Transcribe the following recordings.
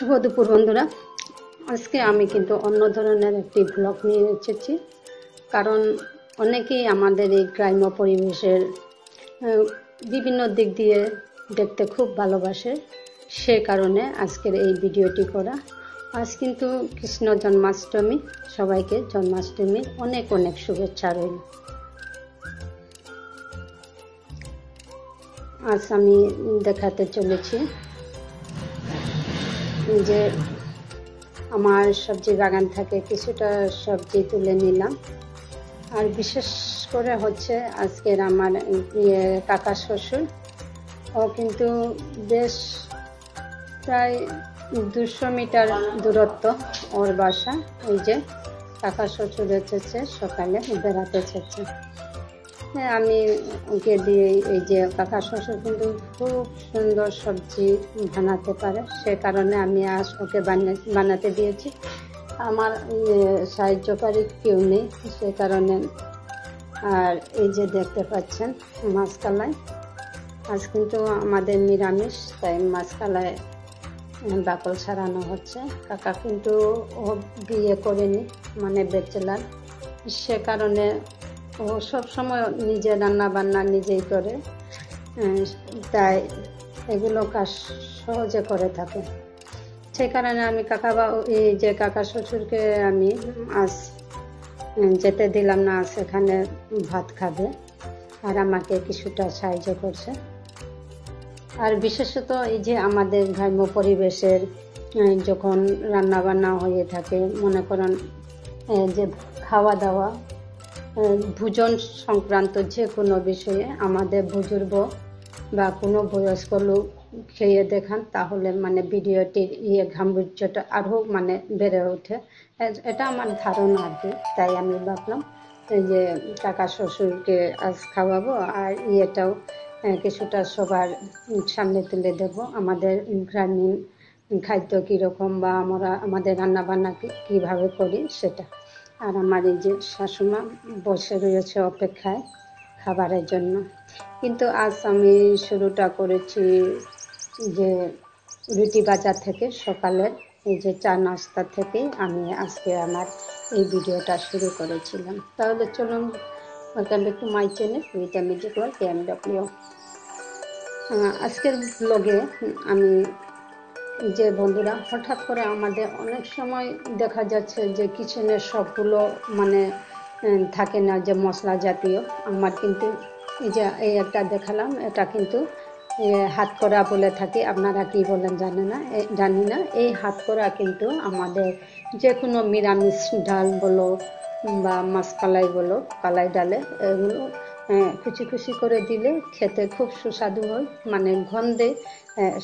শুভ দুপুর বন্ধুরা। আজকে আমি কিন্তু অন্য ধরনের একটি ব্লগ নিয়ে এসেছি, কারণ অনেকেই আমাদের এই গ্রাম্য পরিবেশের বিভিন্ন দিক দিয়ে দেখতে খুব ভালোবাসে। সে কারণে আজকের এই ভিডিওটি করা। আজ কিন্তু কৃষ্ণ জন্মাষ্টমী, সবাইকে জন্মাষ্টমীর অনেক অনেক শুভেচ্ছা রইল। আজ আমি দেখাতে চলেছি যে আমার সবজি বাগান থেকে কিছুটা সবজি তুলে নিলাম। আর বিশেষ করে হচ্ছে আজকের আমার কাকা শ্বশুর, ও কিন্তু বেশ প্রায় 200 মিটার দূরত্ব ওর বাসা। এই যে কাকা শ্বশুর এসেছে, সকালে বেড়াতে এসেছে। আমি ওকে দিয়ে, এই যে কাকা শ্বশুর কিন্তু খুব সুন্দর সবজি বানাতে পারে, সে কারণে আমি আজ ওকে বানাতে দিয়েছি। আমার সাহায্যকারী কেউ নেই, সে কারণে। আর এই যে দেখতে পাচ্ছেন মাছকালাই, আজ কিন্তু আমাদের নিরামিষ, তাই মাছকালায় বাকল ছাড়ানো হচ্ছে। কাকা কিন্তু ও বিয়ে করেনি, মানে ব্যাচেলার, সে কারণে ও সবসময় নিজে রান্না বান্না নিজেই করে, তাই এগুলো কাজ সহজে করে থাকে। সেই কারণে আমি এই যে কাকা শ্বশুরকে আমি আজ যেতে দিলাম না, সেখানে ভাত খাবে আর আমাকে কিছুটা সাহায্য করছে। আর বিশেষত এই যে আমাদের গ্রাম্য পরিবেশের যখন রান্না বান্না হয়ে থাকে, মনে করেন যে খাওয়া দাওয়া, ভোজন সংক্রান্ত যে কোনো বিষয়ে আমাদের বুজুর্গ বা কোনো বয়স্ক লোক খেয়ে দেখান, তাহলে মানে ভিডিওটির গাম্ভীর্যটা আরও মানে বেড়ে ওঠে। এটা আমার ধারণা আর কি। তাই আমি ভাবলাম যে কাকা শ্বশুরকে আজ খাওয়াবো, আর ইয়েটাও কিছুটা সবার সামনে তুলে দেব, আমাদের গ্রামীণ খাদ্য কীরকম বা আমাদের রান্না বান্না কীভাবে করি সেটা। আর আমার এই যে শাশুমা বসে রয়েছে অপেক্ষায় খাবারের জন্য। কিন্তু আজ আমি শুরুটা করেছি যে রুটি বাজার থেকে, সকালের এই যে চা নাস্তা থেকে আমি আজকে আমার এই ভিডিওটা শুরু করেছিলাম। তাহলে চলুন, welcome back to my channel with magic world KMW। আজকের ব্লগে আমি যে বন্ধুরা, হঠাৎ করে আমাদের অনেক সময় দেখা যাচ্ছে যে কিচেনের সবগুলো মানে থাকে না, যে মশলা জাতীয়। আমার কিন্তু এই একটা দেখালাম, এটা কিন্তু হাতকড়া বলে থাকি, আপনারা কি বলেন জানি না। এই হাতকড়া কিন্তু আমাদের যে কোনো নিরামিষ ডাল বলো বা মাছকালাই বলো, কালাই ডালে এগুলো কুচি কুচি করে দিলে খেতে খুব সুস্বাদু হয়, মানে গন্ধে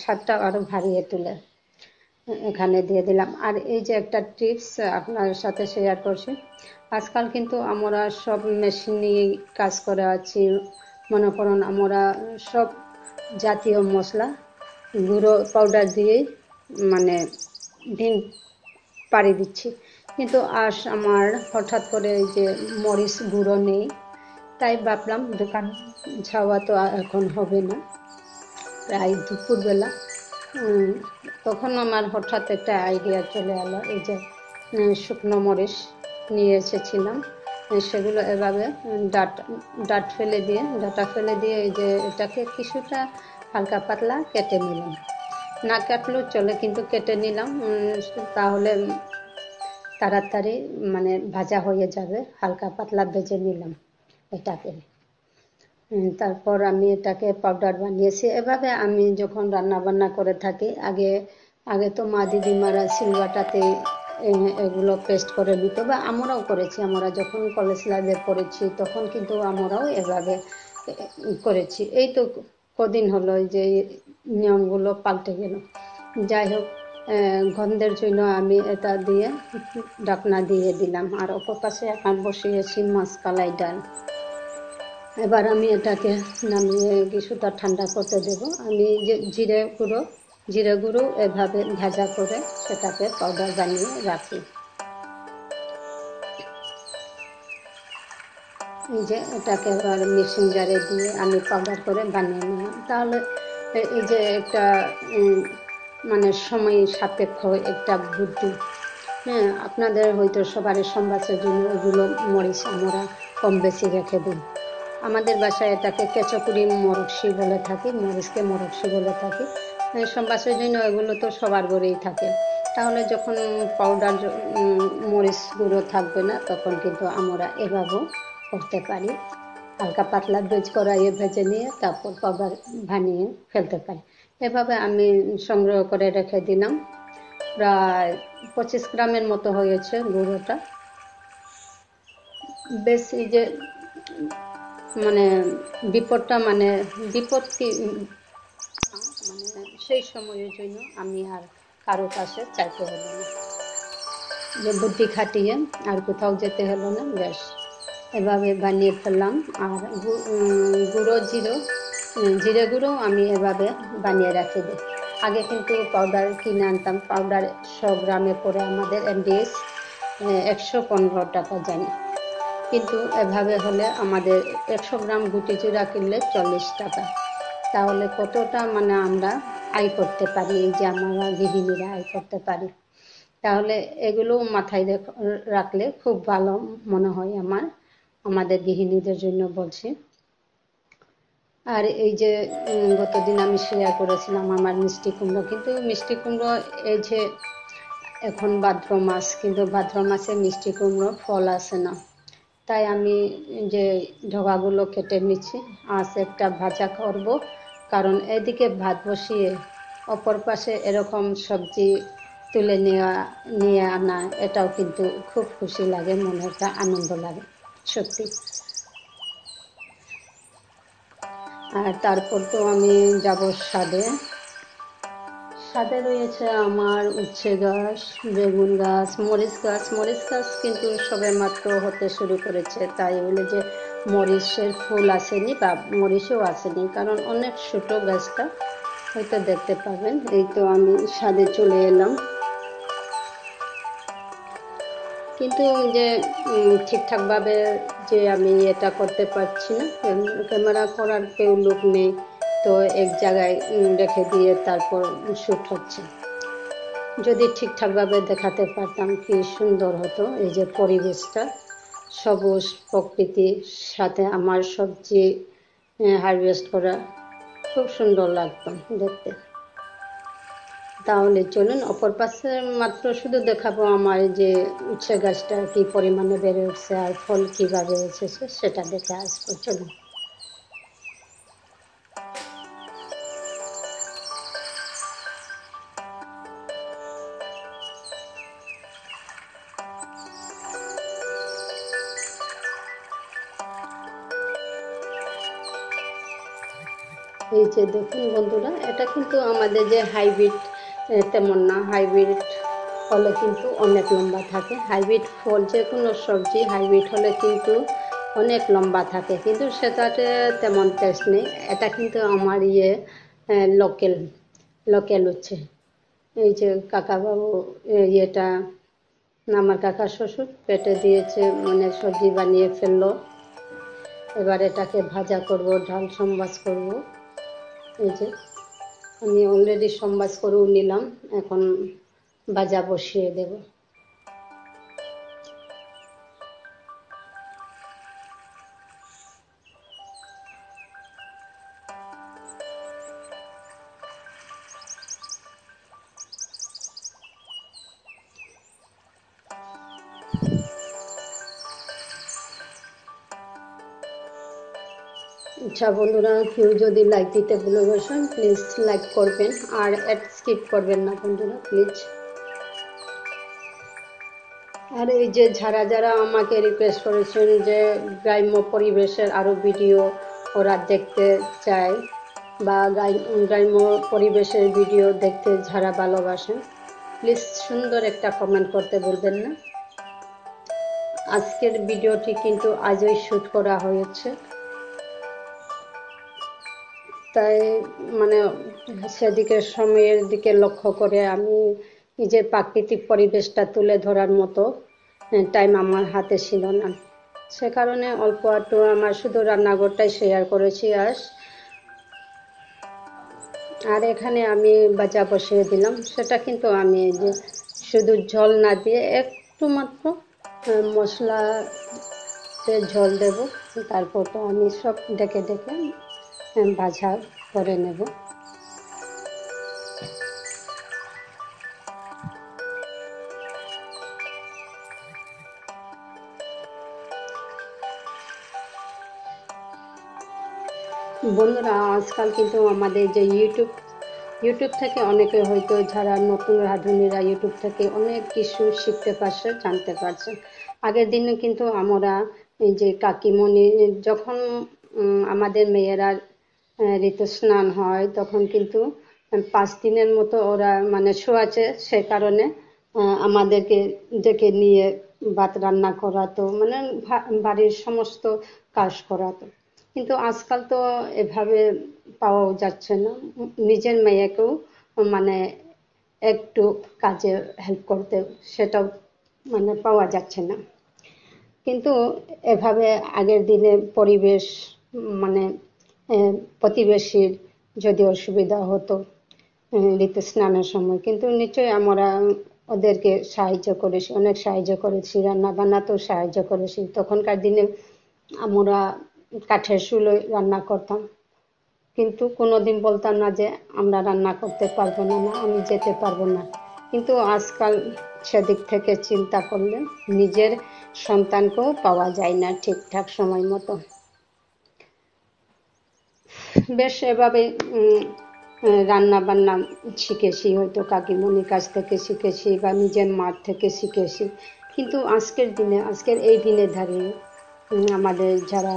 স্বাদটা আরও বাড়িয়ে তোলে। এখানে দিয়ে দিলাম। আর এই যে একটা টিপস আপনার সাথে শেয়ার করছি, আজকাল কিন্তু আমরা সব মেশিন নিয়ে কাজ করে আছি। মনে করুন আমরা সব জাতীয় মশলা গুঁড়ো পাউডার দিয়েই মানে দিন পাড়ি দিচ্ছি। কিন্তু আজ আমার হঠাৎ করে এই যে মরিচ গুঁড়ো নেই, তাই ভাবলাম দোকান যাওয়া তো এখন হবে না, প্রায় দুপুরবেলা। তখন আমার হঠাৎ একটা আইডিয়া চলে এলো, এই যে শুকনো মরিচ নিয়ে এসেছিলাম, সেগুলো এভাবে ডাটা ফেলে দিয়ে এই যে এটাকে কিছুটা হালকা পাতলা কেটে নিলাম। না কাটলেও চলে, কিন্তু কেটে নিলাম, তাহলে তাড়াতাড়ি মানে ভাজা হয়ে যাবে। হালকা পাতলা ভেজে নিলাম এটাকে। তারপর আমি এটাকে পাউডার বানিয়েছি। এভাবে আমি যখন রান্না বান্না করে থাকি, আগে তো মা দিদিমারা সিলবাটাতে এগুলো পেস্ট করে নিত, বা আমরাও করেছি। আমরা যখন কলেজ লাইফে পড়েছি তখন কিন্তু আমরাও এভাবে করেছি। এই তো কদিন হলো যে নিয়মগুলো পাল্টে গেল। যাই হোক, গন্ধের জন্য আমি এটা দিয়ে ঢাকনা দিয়ে দিলাম। আর অপর পাশে এখন বসিয়েছি মাছকালাই ডাল। এবার আমি এটাকে নামিয়ে কিছুটা ঠান্ডা করতে দেব। আমি যে জিরে গুঁড়ো এভাবে ভাজা করে সেটাকে পাউডার বানিয়ে রাখি। এই যে এটাকে এবার মিক্সিং জারে দিয়ে আমি পাউডার করে বানিয়ে নিলাম। তাহলে এই যে একটা মানে সময় সাপেক্ষ একটা বুদ্ধি। হ্যাঁ, আপনাদের হয়তো সবারই সম্বাসের জন্য এগুলো মরিচ আমরা কম বেশি রেখে দিই। আমাদের বাসায় এটাকে কেঁচোকুড়ি মরকশি বলে থাকি, মরিচকে মরকশি বলে থাকি। সম্বাসের জন্য এগুলো তো সবার ঘরেই থাকে। তাহলে যখন পাউডার মরিচ গুঁড়ো থাকবে না, তখন কিন্তু আমরা এভাবেও করতে পারি। হালকা পাতলা কড়াইয়ে ভেজে নিয়ে তারপর পাউডার বানিয়ে ফেলতে পারি। এভাবে আমি সংগ্রহ করে রেখে দিলাম। প্রায় 25 গ্রামের মতো হয়েছে গুঁড়োটা। বেশ এই যে মানে বিপদ কি মানে সেই সময়ের জন্য আমি আর কারো কাছে চাইতে হলো না, যে বুদ্ধি খাটিয়ে আর কোথাও যেতে হলো না। বেশ এভাবে বানিয়ে ফেললাম। আর গুঁড়ো জিরে গুঁড়ো আমি এভাবে বানিয়ে রাখি দিই। আগে কিন্তু পাউডার কিনে আনতাম, পাউডার 100 গ্রামে পড়ে আমাদের এমডিএস 115 টাকা জানি। কিন্তু এভাবে হলে আমাদের 100 গ্রাম গুটি জিরা কিনলে 40 টাকা। তাহলে কতটা মানে আমরা আয় করতে পারি, এই যে আমরা গৃহিণীরা আয় করতে পারি। তাহলে এগুলো মাথায় রাখলে খুব ভালো মনে হয় আমাদের গৃহিণীদের জন্য বলছি। আর এই যে গতদিন আমি শেয়ার করেছিলাম আমার মিষ্টি কুমড়ো, কিন্তু মিষ্টি কুমড়ো এই যে এখন ভাদ্র মাস, কিন্তু ভাদ্র মাসে মিষ্টি কুমড়ো ফল আসে না। তাই আমি যে ডগাগুলো কেটে নিচ্ছি, আজ একটা ভাজা করব। কারণ এদিকে ভাত বসিয়ে অপর পাশে এরকম সবজি তুলে নিয়ে আনা, এটাও কিন্তু খুব খুশি লাগে, মনে একটা আনন্দ লাগে সত্যি। আর তারপর তো আমি যাব ছাদে। ছাদে রয়েছে আমার উচ্ছে গাছ, বেগুন গাছ, মরিচ গাছ কিন্তু সবে মাত্র হতে শুরু করেছে। তাই বলে যে মরিচের ফুল আসেনি বা মরিচও আসেনি, কারণ অনেক ছোট গাছটা, হয়তো দেখতে পাবেন। এই তো আমি ছাদে চলে এলাম, কিন্তু যে ঠিকঠাকভাবে যে আমি এটা করতে পারছি না, ক্যামেরা করার কেউ লোক নেই, তো এক জায়গায় রেখে দিয়ে তারপর শ্যুট হচ্ছে। যদি ঠিকঠাকভাবে দেখাতে পারতাম কি সুন্দর হতো এই যে পরিবেশটা, সবুজ প্রকৃতির সাথে আমার সবজি হারভেস্ট করা, খুব সুন্দর লাগতো দেখতে। তাহলে চলুন অপর পাশে মাত্র শুধু দেখাবো আমার যে উচ্ছে গাছটা কি পরিমাণে বেড়ে উঠছে আর ফল কিভাবে এসেছে সেটা দেখে আসবো। চলুন। এই যে দেখুন বন্ধুরা, এটা কিন্তু আমাদের যে হাইব্রিড তেমন না, হাইব্রিড হলে কিন্তু অনেক লম্বা থাকে। হাইব্রিড ফল যে কোনো সবজি হাইব্রিড হলে কিন্তু অনেক লম্বা থাকে, কিন্তু সেটাতে তেমন টেস্ট নেই। এটা কিন্তু আমার লোকেল লোকেল হচ্ছে। এই যে কাকাবাবু ইয়েটা আমার কাকা শ্বশুর পেটে দিয়েছে, মানে সবজি বানিয়ে ফেললো। এবার এটাকে ভাজা করব, ডাল সম্বাস করব। এই যে আমি অলরেডি সম্বাস করেও নিলাম, এখন ভাজা বসিয়ে দেব। আচ্ছা বন্ধুরা, কেউ যদি লাইক দিতে ভুলে বসেন প্লিজ লাইক করবেন, আর অ্যাড স্কিপ করবেন না বন্ধুরা প্লিজ। আর এই যে যারা আমাকে রিকোয়েস্ট করেছেন যে গ্রাম্য পরিবেশের আরও ভিডিও ওরা দেখতে চায়, বা গ্রাম্য পরিবেশের ভিডিও দেখতে যারা ভালোবাসেন, প্লিজ সুন্দর একটা কমেন্ট করতে বলবেন না। আজকের ভিডিওটি কিন্তু আজই শ্যুট করা হয়েছে, তাই মানে সেদিকে সময়ের দিকে লক্ষ্য করে আমি নিজের প্রাকৃতিক পরিবেশটা তুলে ধরার মতো টাইম আমার হাতে ছিল না। সে কারণে অল্প একটু আমার শুধু রান্নাঘরটাই শেয়ার করেছি। আর এখানে আমি ভাজা বসিয়ে দিলাম, সেটা কিন্তু আমি এই যে শুধু ঝোল না দিয়ে একটু মাত্র মশলাতে ঝোল দেব, তারপর তো আমি সব ডেকে ডেকে ভাজা করে নেব। বন্ধুরা, আজকাল কিন্তু আমাদের যে ইউটিউব থেকে অনেকে হয়তো যারা নতুন রাঁধুনিরা ইউটিউব থেকে অনেক কিছু শিখতে পারছে, জানতে পারছে। আগের দিনে কিন্তু আমরা এই যে কাকিমণি যখন আমাদের মেয়েরা ঋতুস্নান হয় তখন কিন্তু 5 দিনের মতো ওরা মানে ছোঁয়াচে, সে কারণে আমাদেরকে ডেকে নিয়ে ভাত রান্না করাতো, মানে বাড়ির সমস্ত কাজ করাতো। কিন্তু আজকাল তো এভাবে পাওয়াও যাচ্ছে না, নিজের মেয়েকেও মানে একটু কাজে হেল্প করতে, সেটাও মানে পাওয়া যাচ্ছে না। কিন্তু এভাবে আগের দিনে পরিবেশ মানে প্রতিবেশীর যদি অসুবিধা হতো ঋতু স্নানের সময়, কিন্তু নিশ্চয়ই আমরা ওদেরকে সাহায্য করেছি, অনেক সাহায্য করেছি, রান্না বান্নাতেও সাহায্য করেছি। তখনকার দিনে আমরা কাঠের চুলোয় রান্না করতাম, কিন্তু কোনোদিন বলতাম না যে আমরা রান্না করতে পারবো না, না আমি যেতে পারবো না। কিন্তু আজকাল সেদিক থেকে চিন্তা করলে নিজের সন্তানকেও পাওয়া যায় না ঠিকঠাক সময় মতো। বেশ এভাবে রান্না বান্না শিখেছি, হয়তো কাকিমণির কাছ থেকে শিখেছি বা নিজের মার থেকে শিখেছি। কিন্তু আজকের এই দিনে দাঁড়িয়ে আমাদের যারা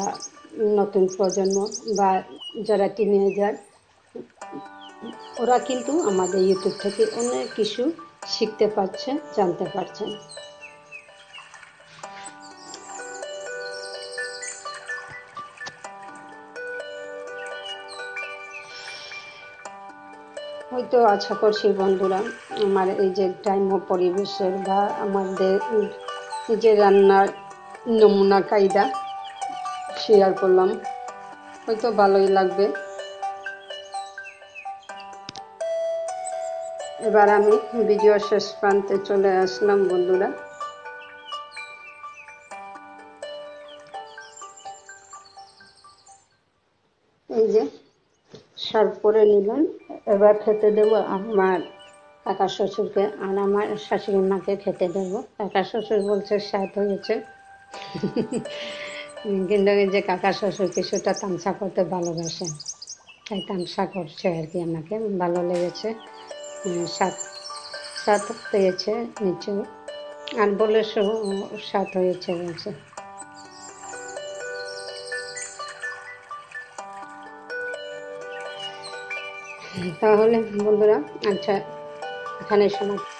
নতুন প্রজন্ম বা যারা টিনেজার, ওরা কিন্তু আমাদের ইউটিউব থেকে অনেক কিছু শিখতে পারছে, জানতে পারছেন। হয়তো আশা করছি বন্ধুরা, আমার এই যে গ্রাম্য পরিবেশের বা আমাদের নিজের রান্নার নমুনা কায়দা শেয়ার করলাম, হয়তো ভালোই লাগবে। এবার আমি ভিডিও শেষ প্রান্তে চলে আসলাম বন্ধুরা। এই যে সার্ভ করে নিলাম, এবার খেতে দেবো আমার কাকা শ্বশুরকে আর আমার শাশুড়ি মাকে খেতে দেবো। কাকা শ্বশুর বলছে স্বাদ হয়েছে কিন্তু এই যে কাকা শ্বশুর কিছুটা তামসা করতে ভালোবাসে, তাই তামসা করছে আর কি, আমাকে ভালো লেগেছে, স্বাদ স্বাদ পেয়েছে নিশ্চয়ই, আর বলে স্বাদ হয়েছে বলছে। তাহলে বন্ধুরা, আচ্ছা এখানে সমাপ্ত।